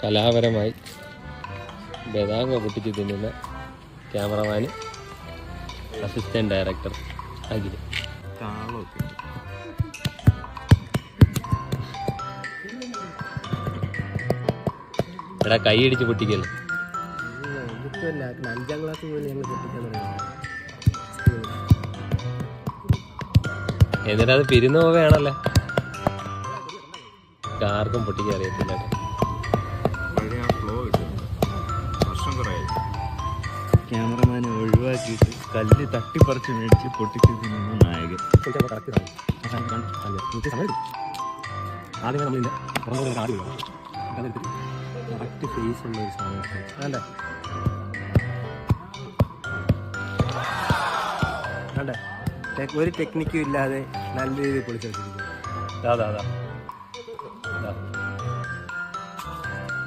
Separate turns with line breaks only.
കലാപരമായി ബദാങ്ങ പൊട്ടിച്ച് തിന്നുന്ന cameraman assistant director Akhil. എടാ കൈ അടിച്ച് പൊട്ടിക്കല്ലേ.
5ാം ക്ലാസ് മുതൽ ഞങ്ങൾ പൊട്ടിക്കാൻ തുടങ്ങി.
എന്നിട്ട് അത് പിരിന്നു പോവുകയാണല്ലേ. ആർക്കും പൊട്ടിക്കാൻ അറിയത്തില്ല.
ക്യാമറമാനെ ഒഴിവാക്കിയിട്ട് കല്ല് തട്ടിപ്പറിച്ച് മേടിച്ച് പൊട്ടിച്ച് തിന്നുന്ന നായകൻ.
ആദ്യമേ നമ്മളിതിൻ്റെ പുറത്തോട്ട് ആദ്യം കറക്റ്റ് ഫേസ് ഉള്ള ഒരു സാധനം അല്ലേ. അതെ, ഒരു ടെക്നിക്കും ഇല്ലാതെ നല്ല രീതിയിൽ പൊളിച്ചു വെച്ചിരിക്കുന്നു.
അതാ